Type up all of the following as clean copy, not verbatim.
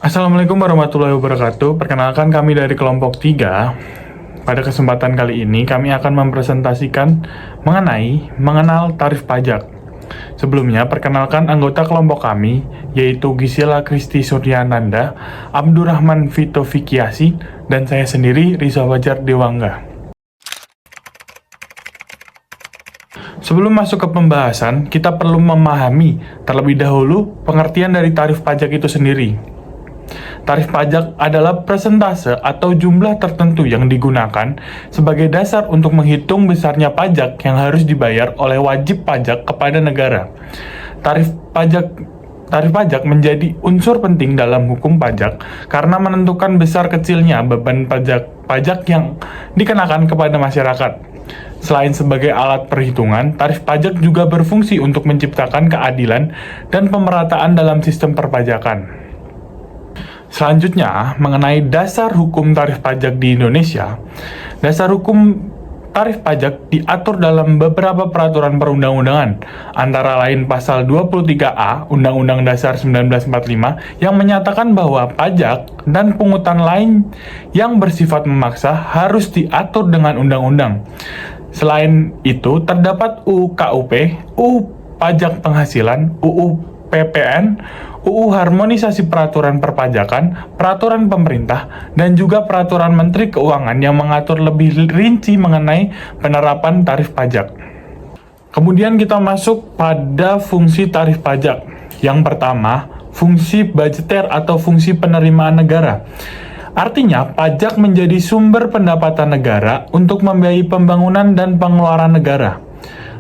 Assalamualaikum warahmatullahi wabarakatuh. Perkenalkan kami dari kelompok 3. Pada kesempatan kali ini kami akan mempresentasikan mengenal tarif pajak. Sebelumnya, perkenalkan anggota kelompok kami, yaitu Gisela Kristi Suryananda, Abdurrahman Vito Fikiasi, dan saya sendiri, Riza Wajar Dewangga. Sebelum masuk ke pembahasan, kita perlu memahami terlebih dahulu pengertian dari tarif pajak itu sendiri. Tarif pajak adalah persentase atau jumlah tertentu yang digunakan sebagai dasar untuk menghitung besarnya pajak yang harus dibayar oleh wajib pajak kepada negara. Tarif pajak menjadi unsur penting dalam hukum pajak karena menentukan besar kecilnya beban pajak yang dikenakan kepada masyarakat. Selain sebagai alat perhitungan, tarif pajak juga berfungsi untuk menciptakan keadilan dan pemerataan dalam sistem perpajakan. Selanjutnya, mengenai dasar hukum tarif pajak di Indonesia. Dasar hukum tarif pajak diatur dalam beberapa peraturan perundang-undangan, antara lain pasal 23A Undang-Undang Dasar 1945 yang menyatakan bahwa pajak dan pungutan lain yang bersifat memaksa harus diatur dengan undang-undang. Selain itu, terdapat UU KUP, UU Pajak Penghasilan, UU PPN, UU Harmonisasi Peraturan Perpajakan, Peraturan Pemerintah, dan juga Peraturan Menteri Keuangan yang mengatur lebih rinci mengenai penerapan tarif pajak. Kemudian kita masuk pada fungsi tarif pajak. Yang pertama, fungsi budgeter atau fungsi penerimaan negara. Artinya, pajak menjadi sumber pendapatan negara untuk membiayai pembangunan dan pengeluaran negara.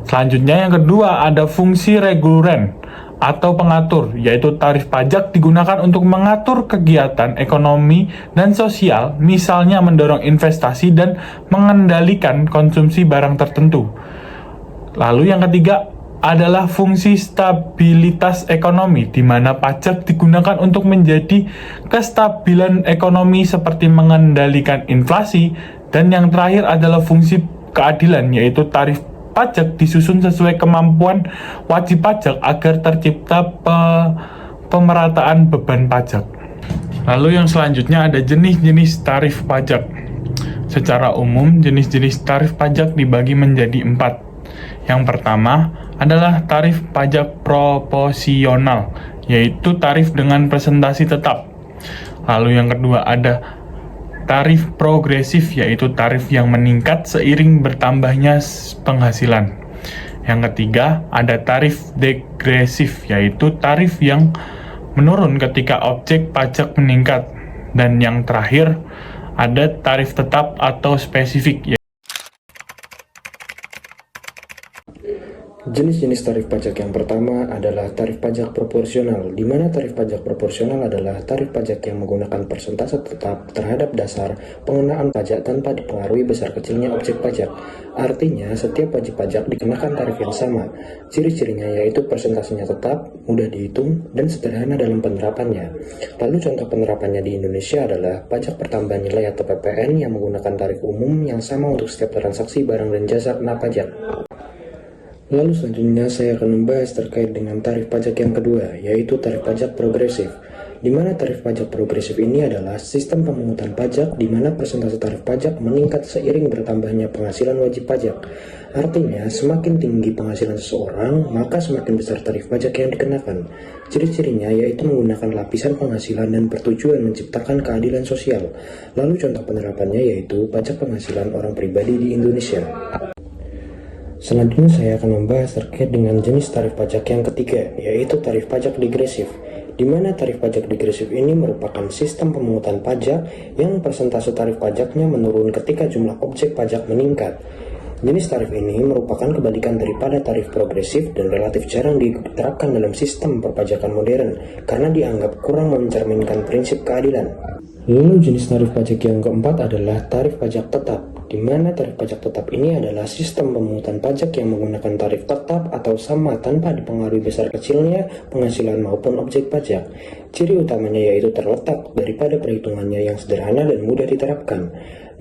Selanjutnya yang kedua ada fungsi reguleran atau pengatur, yaitu tarif pajak digunakan untuk mengatur kegiatan ekonomi dan sosial, misalnya mendorong investasi dan mengendalikan konsumsi barang tertentu. Lalu yang ketiga adalah fungsi stabilitas ekonomi, di mana pajak digunakan untuk menjadi kestabilan ekonomi seperti mengendalikan inflasi, dan yang terakhir adalah fungsi keadilan, yaitu tarif pajak disusun sesuai kemampuan wajib pajak agar tercipta pemerataan beban pajak. Lalu yang selanjutnya ada jenis-jenis tarif pajak. Secara umum, jenis-jenis tarif pajak dibagi menjadi 4. Yang pertama adalah tarif pajak proporsional, yaitu tarif dengan presentasi tetap. Lalu yang kedua ada tarif progresif, yaitu tarif yang meningkat seiring bertambahnya penghasilan. Yang ketiga, ada tarif degresif, yaitu tarif yang menurun ketika objek pajak meningkat. Dan yang terakhir, ada tarif tetap atau spesifik. Jenis-jenis tarif pajak yang pertama adalah tarif pajak proporsional, di mana tarif pajak proporsional adalah tarif pajak yang menggunakan persentase tetap terhadap dasar pengenaan pajak tanpa dipengaruhi besar kecilnya objek pajak. Artinya, setiap wajib pajak dikenakan tarif yang sama. Ciri-cirinya yaitu persentasenya tetap, mudah dihitung, dan sederhana dalam penerapannya. Lalu contoh penerapannya di Indonesia adalah pajak pertambahan nilai atau PPN yang menggunakan tarif umum yang sama untuk setiap transaksi barang dan jasa kena pajak. Lalu selanjutnya saya akan membahas terkait dengan tarif pajak yang kedua, yaitu tarif pajak progresif. Di mana tarif pajak progresif ini adalah sistem pemungutan pajak di mana persentase tarif pajak meningkat seiring bertambahnya penghasilan wajib pajak. Artinya, semakin tinggi penghasilan seseorang, maka semakin besar tarif pajak yang dikenakan. Ciri-cirinya yaitu menggunakan lapisan penghasilan dan bertujuan menciptakan keadilan sosial. Lalu contoh penerapannya yaitu pajak penghasilan orang pribadi di Indonesia. Selanjutnya saya akan membahas terkait dengan jenis tarif pajak yang ketiga, yaitu tarif pajak degresif. Di mana tarif pajak degresif ini merupakan sistem pemungutan pajak yang persentase tarif pajaknya menurun ketika jumlah objek pajak meningkat. Jenis tarif ini merupakan kebalikan daripada tarif progresif dan relatif jarang diterapkan dalam sistem perpajakan modern karena dianggap kurang mencerminkan prinsip keadilan. Lalu jenis tarif pajak yang keempat adalah tarif pajak tetap, di mana tarif pajak tetap ini adalah sistem pemungutan pajak yang menggunakan tarif tetap atau sama tanpa dipengaruhi besar kecilnya penghasilan maupun objek pajak. Ciri utamanya yaitu terletak daripada perhitungannya yang sederhana dan mudah diterapkan.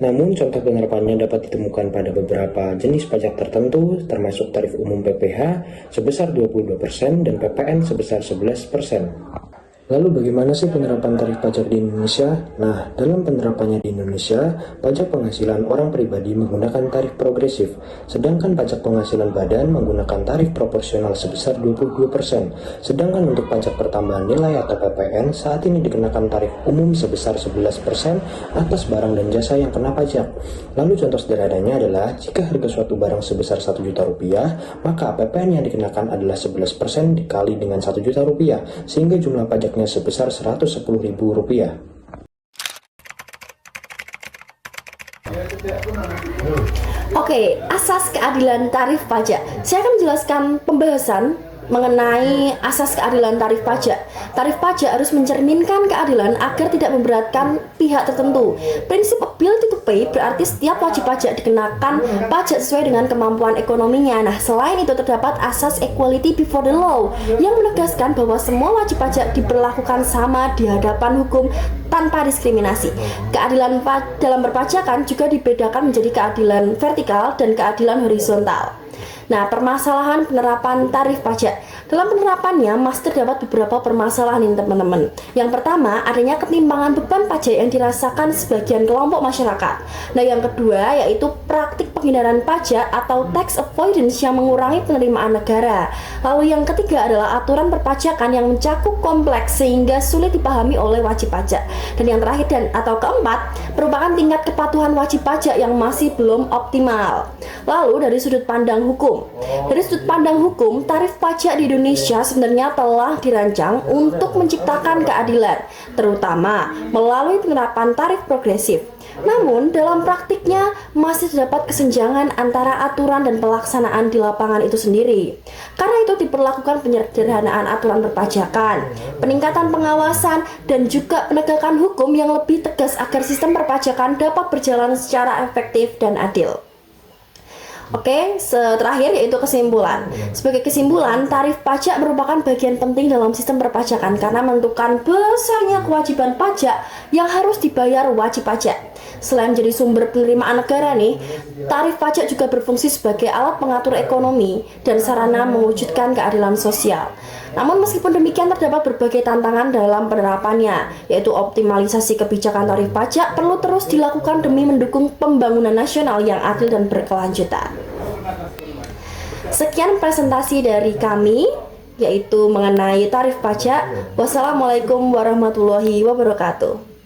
Namun contoh penerapannya dapat ditemukan pada beberapa jenis pajak tertentu, termasuk tarif umum PPh sebesar 22% dan PPN sebesar 11%. Lalu bagaimana sih penerapan tarif pajak di Indonesia? Nah, dalam penerapannya di Indonesia, pajak penghasilan orang pribadi menggunakan tarif progresif, sedangkan pajak penghasilan badan menggunakan tarif proporsional sebesar 22%. Sedangkan untuk pajak pertambahan nilai atau PPN saat ini dikenakan tarif umum sebesar 11% atas barang dan jasa yang kena pajak. Lalu contoh sederhananya adalah jika harga suatu barang sebesar 1 juta rupiah, maka PPN yang dikenakan adalah 11% dikali dengan 1 juta rupiah, sehingga jumlah pajaknya sebesar Rp110.000. Oke, asas keadilan tarif pajak. Saya akan menjelaskan pembahasan mengenai asas keadilan tarif pajak. Tarif pajak harus mencerminkan keadilan agar tidak memberatkan pihak tertentu. Prinsip ability to pay berarti setiap wajib pajak dikenakan pajak sesuai dengan kemampuan ekonominya. Nah, selain itu terdapat asas equality before the law yang menegaskan bahwa semua wajib pajak diperlakukan sama di hadapan hukum tanpa diskriminasi. Keadilan dalam perpajakan juga dibedakan menjadi keadilan vertikal dan keadilan horizontal. Nah, permasalahan penerapan tarif pajak. Dalam penerapannya masih terdapat beberapa permasalahan ini, teman-teman. Yang pertama, adanya ketimpangan beban pajak yang dirasakan sebagian kelompok masyarakat. Nah, yang kedua yaitu praktik penghindaran pajak atau tax avoidance yang mengurangi penerimaan negara. Lalu yang ketiga adalah aturan perpajakan yang mencakup kompleks sehingga sulit dipahami oleh wajib pajak. Dan yang terakhir atau keempat, merupakan tingkat kepatuhan wajib pajak yang masih belum optimal. Lalu dari sudut pandang hukum. Dari sudut pandang hukum, tarif pajak di Indonesia sebenarnya telah dirancang untuk menciptakan keadilan, terutama melalui penerapan tarif progresif. Namun, dalam praktiknya masih terdapat kesenjangan antara aturan dan pelaksanaan di lapangan itu sendiri. Karena itu diperlakukan penyederhanaan aturan perpajakan, peningkatan pengawasan, dan juga penegakan hukum yang lebih tegas agar sistem perpajakan dapat berjalan secara efektif dan adil. Oke, terakhir yaitu kesimpulan. Sebagai kesimpulan, tarif pajak merupakan bagian penting dalam sistem perpajakan karena menentukan besarnya kewajiban pajak yang harus dibayar wajib pajak. Selain menjadi sumber penerimaan negara nih, tarif pajak juga berfungsi sebagai alat pengatur ekonomi dan sarana mewujudkan keadilan sosial. Namun meskipun demikian terdapat berbagai tantangan dalam penerapannya, yaitu optimalisasi kebijakan tarif pajak perlu terus dilakukan demi mendukung pembangunan nasional yang adil dan berkelanjutan. Sekian presentasi dari kami, yaitu mengenai tarif pajak. Wassalamualaikum warahmatullahi wabarakatuh.